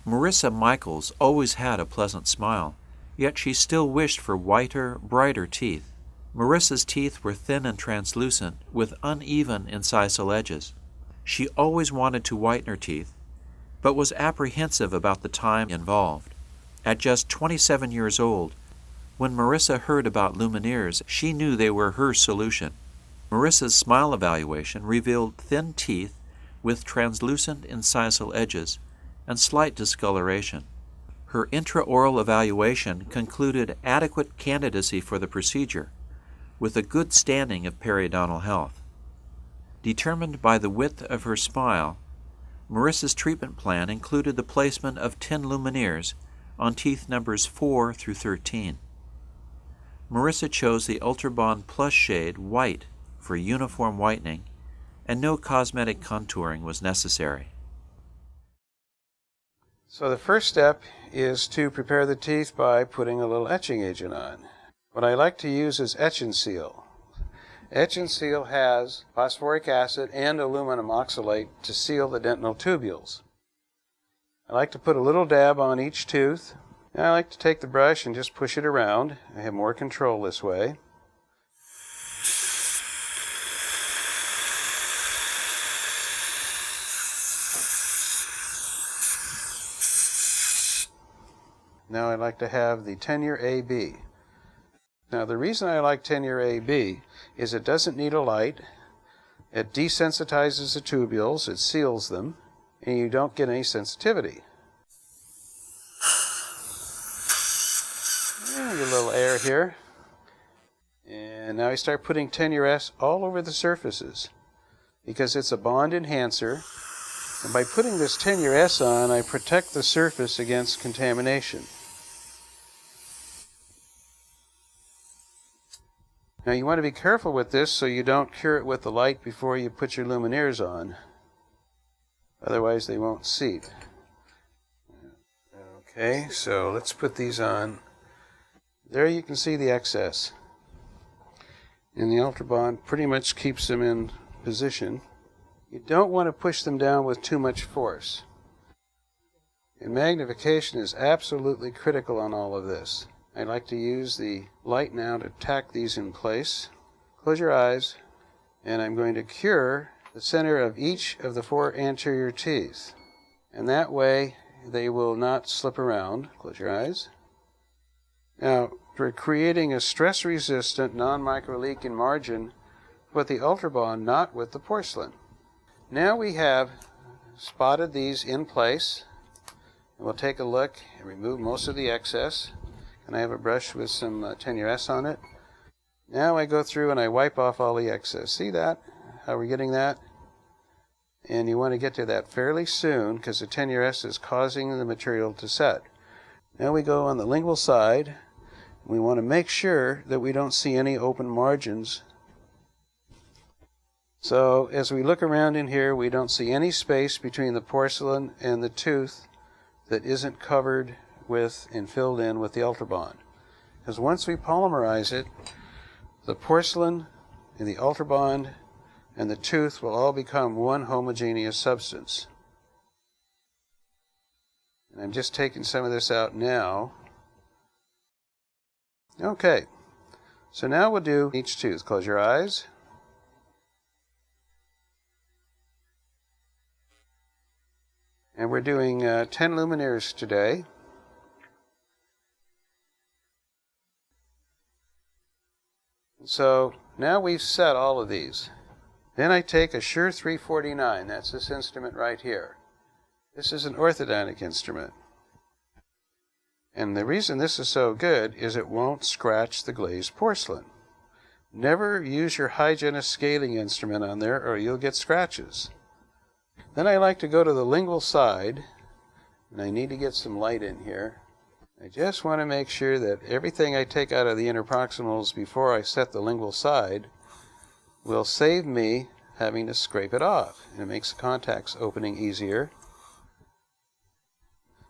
Marisa Michaels always had a pleasant smile, yet she still wished for whiter, brighter teeth. Marisa's teeth were thin and translucent, with uneven incisal edges. She always wanted to whiten her teeth, but was apprehensive about the time involved. At just 27 years old, when Marisa heard about Lumineers, she knew they were her solution. Marisa's smile evaluation revealed thin teeth with translucent incisal edges and slight discoloration. Her intraoral evaluation concluded adequate candidacy for the procedure, with a good standing of periodontal health. Determined by the width of her smile, Marisa's treatment plan included the placement of 10 Lumineers on teeth numbers 4 through 13. Marisa chose the Ultrabond Plus shade white for uniform whitening, and no cosmetic contouring was necessary. So the first step is to prepare the teeth by putting a little etching agent on. What I like to use is Etch and Seal. Etch and Seal has phosphoric acid and aluminum oxalate to seal the dentinal tubules. I like to put a little dab on each tooth. And I like to take the brush and just push it around. I have more control this way. Now I like to have the tenure AB. Now the reason I like tenure AB is it doesn't need a light, it desensitizes the tubules, it seals them, and you don't get any sensitivity. Get a little air here. And now I start putting tenure S all over the surfaces because it's a bond enhancer. And by putting this tenure S on, I protect the surface against contamination. Now you want to be careful with this so you don't cure it with the light before you put your Lumineers on. Otherwise they won't seat. Okay, so let's put these on. There you can see the excess. And the Ultrabond pretty much keeps them in position. You don't want to push them down with too much force. And magnification is absolutely critical on all of this. I like to use the light now to tack these in place. Close your eyes, and I'm going to cure the center of each of the 4 anterior teeth. And that way they will not slip around. Close your eyes. Now, we're creating a stress-resistant, non-micro-leaking margin with the Ultrabond, not with the porcelain. Now we have spotted these in place. And we'll take a look and remove most of the excess. And I have a brush with some tenure S on it. Now I go through and I wipe off all the excess. See that? How we're getting that? And you want to get to that fairly soon because the tenure S is causing the material to set. Now we go on the lingual side. We want to make sure that we don't see any open margins. So as we look around in here, we don't see any space between the porcelain and the tooth that isn't covered with and filled in with the Ultrabond. Because once we polymerize it, the porcelain and the Ultrabond and the tooth will all become one homogeneous substance. And I'm just taking some of this out now. Okay, so now we'll do each tooth. Close your eyes. And we're doing 10 Lumineers today. So now we've set all of these. Then I take a Shure 349. That's this instrument right here. This is an orthodontic instrument. And the reason this is so good is it won't scratch the glazed porcelain. Never use your hygienist scaling instrument on there or you'll get scratches. Then I like to go to the lingual side, and I need to get some light in here. I just want to make sure that everything I take out of the interproximals before I set the lingual side will save me having to scrape it off. And it makes the contacts opening easier.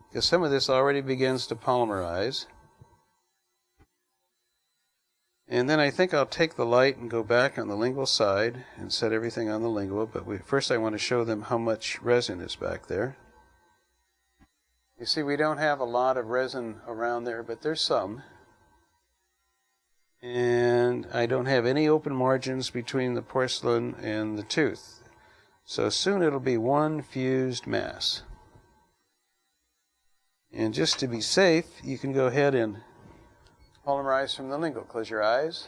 Because some of this already begins to polymerize. And then I think I'll take the light and go back on the lingual side and set everything on the lingual. But first I want to show them how much resin is back there. You see, we don't have a lot of resin around there, but there's some. And I don't have any open margins between the porcelain and the tooth. So soon it'll be one fused mass. And just to be safe, you can go ahead and polymerize from the lingual. Close your eyes.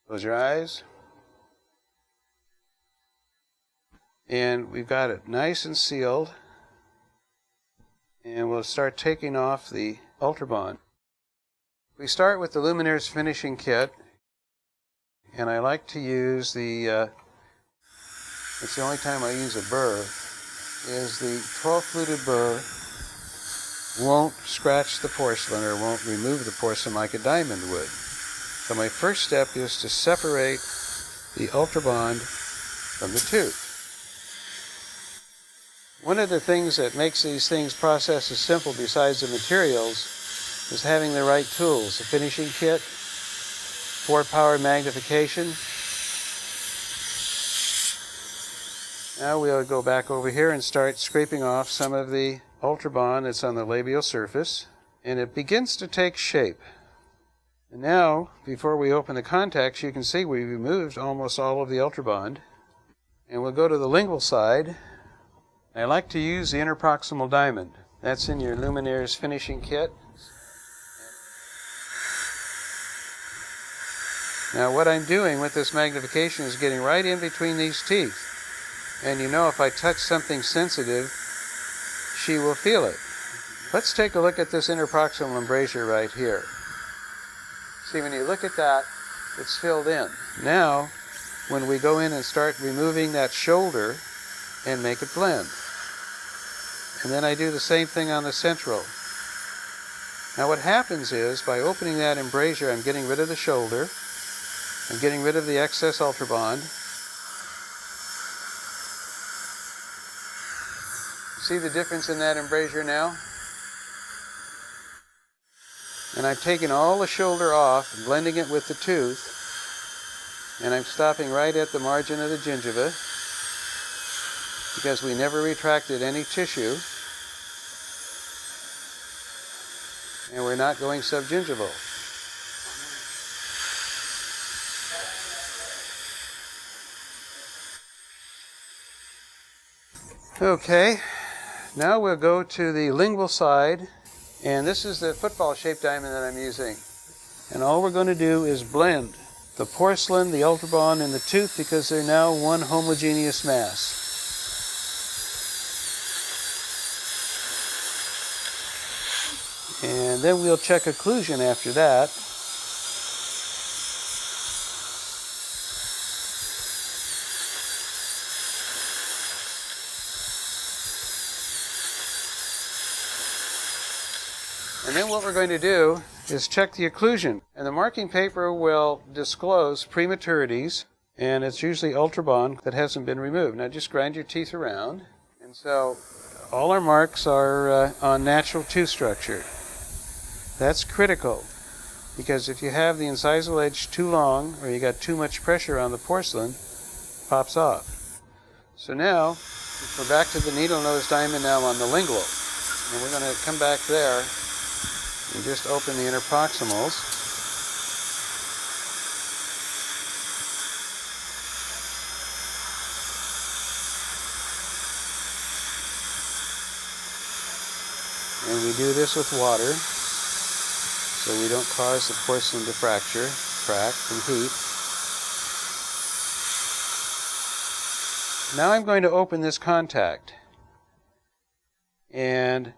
Close your eyes. And we've got it nice and sealed. And we'll start taking off the Ultrabond. We start with the Lumineers finishing kit. And I like to use the, it's the only time I use a burr, is the 12-fluted burr won't scratch the porcelain or won't remove the porcelain like a diamond would. So my first step is to separate the Ultrabond from the tooth. One of the things that makes these things processes simple besides the materials is having the right tools. The finishing kit, 4-power magnification. Now we'll go back over here and start scraping off some of the Ultrabond that's on the labial surface. And it begins to take shape. And now, before we open the contacts, you can see we removed almost all of the Ultrabond. And we'll go to the lingual side. I like to use the interproximal diamond. That's in your Lumineers finishing kit. Now what I'm doing with this magnification is getting right in between these teeth. And you know, if I touch something sensitive, she will feel it. Let's take a look at this interproximal embrasure right here. See, when you look at that, it's filled in. Now, when we go in and start removing that shoulder and make it blend. And then I do the same thing on the central. Now what happens is, by opening that embrasure, I'm getting rid of the shoulder. I'm getting rid of the excess Ultrabond. See the difference in that embrasure now? And I've taken all the shoulder off, blending it with the tooth, and I'm stopping right at the margin of the gingiva, because we never retracted any tissue, and we're not going subgingival. Okay, now we'll go to the lingual side, and this is the football-shaped diamond that I'm using. And all we're going to do is blend the porcelain, the Ultrabond, and the tooth, because they're now one homogeneous mass. And then we'll check occlusion after that. And then what we're going to do is check the occlusion. And the marking paper will disclose prematurities, and it's usually Ultrabond that hasn't been removed. Now just grind your teeth around. And so all our marks are on natural tooth structure. That's critical, because if you have the incisal edge too long, or you got too much pressure on the porcelain, it pops off. So now, we're back to the needle nose diamond now on the lingual. And we're going to come back there and just open the interproximals. And we do this with water, so we don't cause the porcelain to fracture, crack from heat. Now I'm going to open this contact. And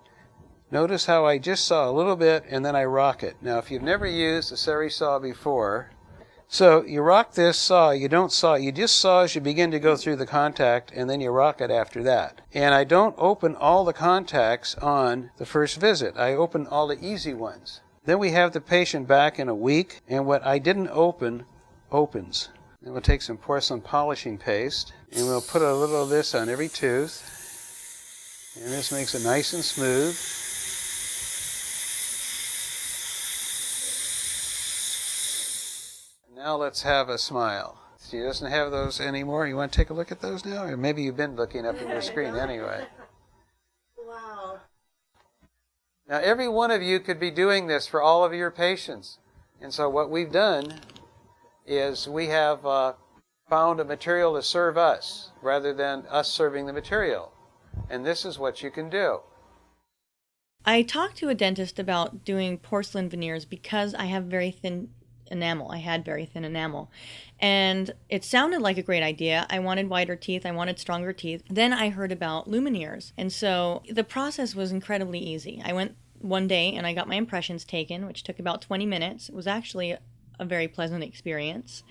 notice how I just saw a little bit and then I rock it. Now if you've never used a seri saw before, so you rock this saw, you don't saw, you just saw as you begin to go through the contact, and then you rock it after that. And I don't open all the contacts on the first visit. I open all the easy ones. Then we have the patient back in a week, and what I didn't open, opens. Then we'll take some porcelain polishing paste, and we'll put a little of this on every tooth. And this makes it nice and smooth. Now let's have a smile. She doesn't have those anymore. You want to take a look at those now? Or maybe you've been looking up at your screen anyway. Wow. Now every one of you could be doing this for all of your patients. And so what we've done is we have found a material to serve us rather than us serving the material. And this is what you can do. I talked to a dentist about doing porcelain veneers because I have very thin enamel. I had very thin enamel. And it sounded like a great idea. I wanted whiter teeth. I wanted stronger teeth. Then I heard about Lumineers. And so the process was incredibly easy. I went one day and I got my impressions taken, which took about 20 minutes. It was actually a very pleasant experience.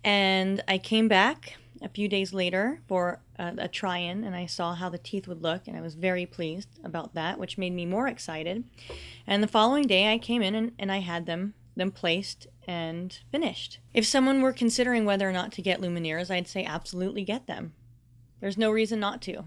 And I came back a few days later for a try-in, and I saw how the teeth would look, and I was very pleased about that, which made me more excited. And the following day I came in and I had them placed and finished. If someone were considering whether or not to get Lumineers, I'd say absolutely get them. There's no reason not to.